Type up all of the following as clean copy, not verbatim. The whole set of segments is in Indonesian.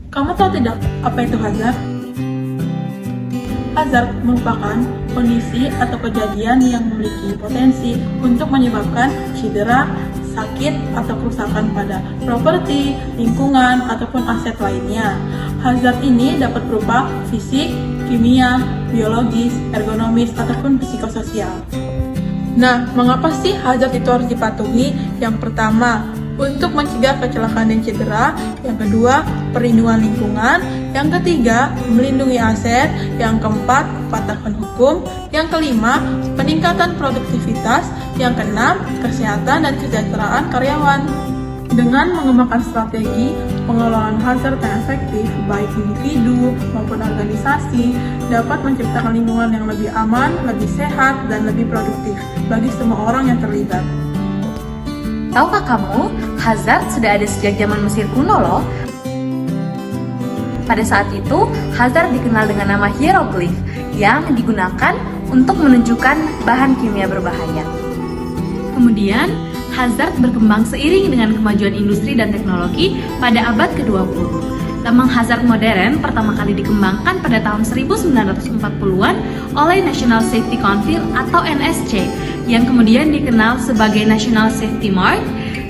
Kamu tahu tidak apa itu hazard? Hazard merupakan kondisi atau kejadian yang memiliki potensi untuk menyebabkan cedera, sakit, atau kerusakan pada properti, lingkungan, ataupun aset lainnya. Hazard ini dapat berupa fisik, kimia, biologis, ergonomis, ataupun psikososial. Nah, mengapa sih hazard itu harus dipatuhi? Yang pertama, untuk mencegah kecelakaan dan cedera. Yang kedua, perlindungan lingkungan. Yang ketiga, melindungi aset. Yang keempat, kepatuhan hukum. Yang kelima, peningkatan produktivitas. Yang keenam, kesehatan dan kesejahteraan karyawan. Dengan mengembangkan strategi pengelolaan hazard yang efektif, baik individu maupun organisasi dapat menciptakan lingkungan yang lebih aman, lebih sehat, dan lebih produktif bagi semua orang yang terlibat. Tahukah kamu, hazard sudah ada sejak zaman Mesir kuno loh. Pada saat itu, hazard dikenal dengan nama hieroglif yang digunakan untuk menunjukkan bahan kimia berbahaya. Kemudian, hazard berkembang seiring dengan kemajuan industri dan teknologi pada abad ke-20. Lambang hazard modern pertama kali dikembangkan pada tahun 1940-an oleh National Safety Council atau NSC, yang kemudian dikenal sebagai National Safety Mark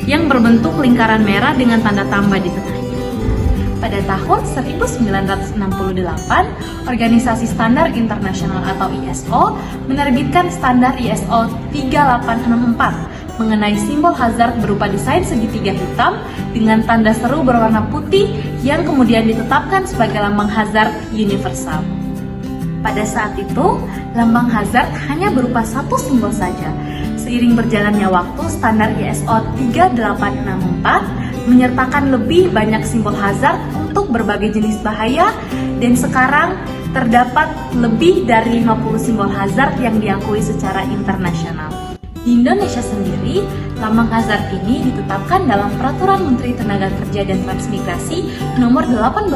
yang berbentuk lingkaran merah dengan tanda tambah di tengahnya. Pada tahun 1968, Organisasi Standar Internasional atau ISO menerbitkan standar ISO 3864 mengenai simbol hazard berupa desain segitiga hitam dengan tanda seru berwarna putih yang kemudian ditetapkan sebagai lambang hazard universal. Pada saat itu, lambang hazard hanya berupa satu simbol saja. Seiring berjalannya waktu, standar ISO 3864 menyertakan lebih banyak simbol hazard untuk berbagai jenis bahaya, dan sekarang terdapat lebih dari 50 simbol hazard yang diakui secara internasional. Di Indonesia sendiri, lambang hazard ini ditetapkan dalam Peraturan Menteri Tenaga Kerja dan Transmigrasi Nomor 18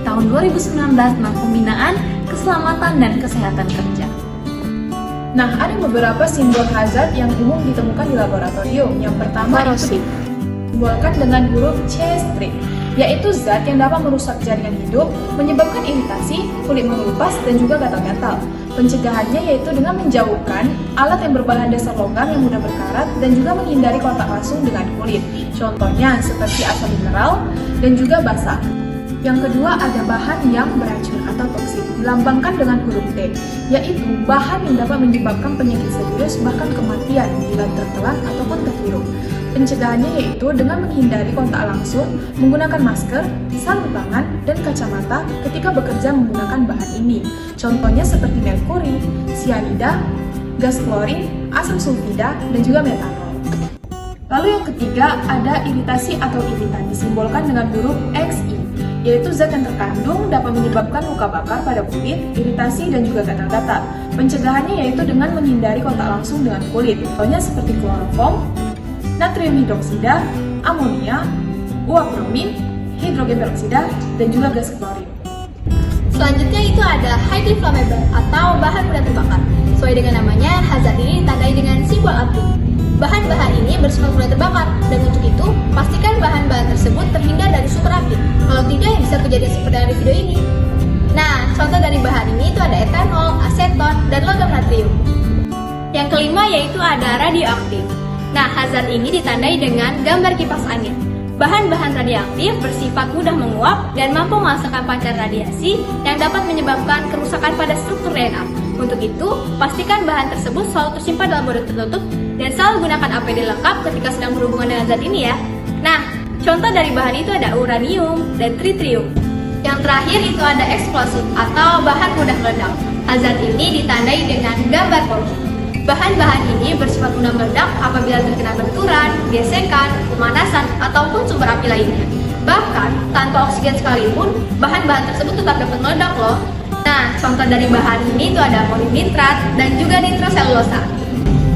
Tahun 2019 tentang Pembinaan Keselamatan dan Kesehatan Kerja. Nah, ada beberapa simbol hazard yang umum ditemukan di laboratorium. Yang pertama itu disimbolkan dengan huruf C strip, yaitu zat yang dapat merusak jaringan hidup, menyebabkan iritasi, kulit mengelupas, dan juga gatal-gatal. Pencegahannya yaitu dengan menjauhkan alat yang berbahan dasar logam yang mudah berkarat dan juga menghindari kontak langsung dengan kulit. Contohnya seperti asam mineral dan juga basah. Yang kedua ada bahan yang beracun atau toksik, dilambangkan dengan huruf T, yaitu bahan yang dapat menyebabkan penyakit serius bahkan kematian bila tertelan ataupun terhirup. Pencegahannya yaitu dengan menghindari kontak langsung, menggunakan masker, sarung tangan, dan kacamata ketika bekerja menggunakan bahan ini. Contohnya seperti merkuri, sianida, gas klorin, asam sulfida, dan juga metanol. Lalu yang ketiga ada iritasi atau iritan, disimbolkan dengan huruf XI, yaitu zat yang terkandung dapat menyebabkan luka bakar pada kulit, iritasi, dan juga gatal-gatal. Pencegahannya yaitu dengan menghindari kontak langsung dengan kulit. Contohnya seperti kloroform, natrium hidroksida, amonia, uap bromin, hidrogen peroksida, dan juga gas klorin. Selanjutnya itu ada highly flammable atau bahan mudah terbakar. Sesuai dengan namanya, hazard ini ditandai dengan simbol api. Bahan-bahan ini bersifat mudah terbakar, dan untuk itu, pastikan bahan-bahan tersebut terhindar dari sumber api. Kalau tidak, ya bisa kejadian seperti dari video ini. Nah, contoh dari bahan ini itu ada etanol, aseton, dan logam natrium. Yang kelima yaitu ada radioaktif. Nah, hazard ini ditandai dengan gambar kipas angin. Bahan-bahan radioaktif bersifat mudah menguap dan mampu menghasilkan pancaran radiasi yang dapat menyebabkan kerusakan pada struktur DNA. Untuk itu, pastikan bahan tersebut selalu tersimpan dalam wadah tertutup dan selalu gunakan APD lengkap ketika sedang berhubungan dengan zat ini ya. Nah, contoh dari bahan itu ada uranium dan tritium. Yang terakhir itu ada eksplosif atau bahan mudah meledak. Hazard ini ditandai dengan gambar poros. Bahan-bahan ini bersifat mudah meledak apabila terkena benturan, gesekan, pemanasan, ataupun sumber api lainnya. Bahkan, tanpa oksigen sekalipun, bahan-bahan tersebut tetap dapat meledak loh. Nah, contoh dari bahan ini itu ada amonium nitrat dan juga nitroselulosa.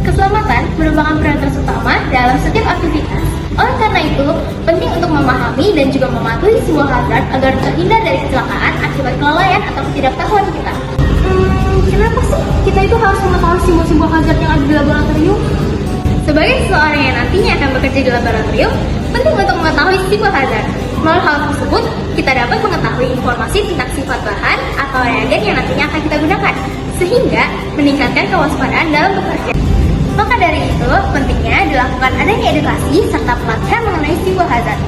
Keselamatan merupakan prioritas utama dalam setiap aktivitas. Oleh karena itu, penting untuk memahami dan juga mematuhi sebuah hazard agar terhindar dari kecelakaan akibat kelalaian atau ketidaktahuan kita. Kenapa sih kita itu harus mengetahui simbol-simbol hazard yang ada di laboratorium? Sebagai seseorang yang nantinya akan bekerja di laboratorium, penting untuk mengetahui simbol hazard. Melalui hal tersebut, kita dapat mengetahui mengetahui informasi tentang sifat bahan atau reagen yang nantinya akan kita gunakan, sehingga meningkatkan kewaspadaan dalam bekerja. Maka dari itu, pentingnya dilakukan adanya edukasi serta pelatihan mengenai simbol hazard.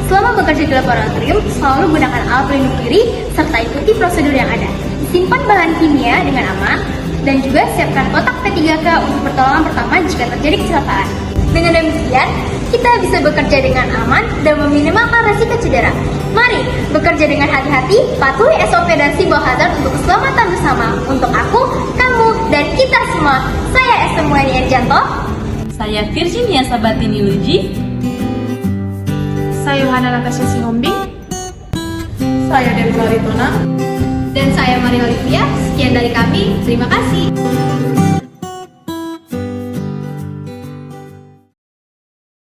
Selama bekerja di laboratorium, selalu gunakan alat pelindung diri serta ikuti prosedur yang ada. Simpan bahan kimia dengan aman, dan juga siapkan kotak P3K untuk pertolongan pertama jika terjadi kecelakaan. Dengan demikian, kita bisa bekerja dengan aman dan meminimalkan resiko cedera. Mari bekerja dengan hati-hati, patuhi SOP dan simbol hazard untuk keselamatan bersama. Untuk aku, kamu, dan kita semua. Saya SM Mulyani Erjanto. Saya Virginia Sabatini Luji. Saya Yohana Natasha Sihombing. Saya Dewi Laritona. Dan saya Maria Olivia. Sekian dari kami. Terima kasih.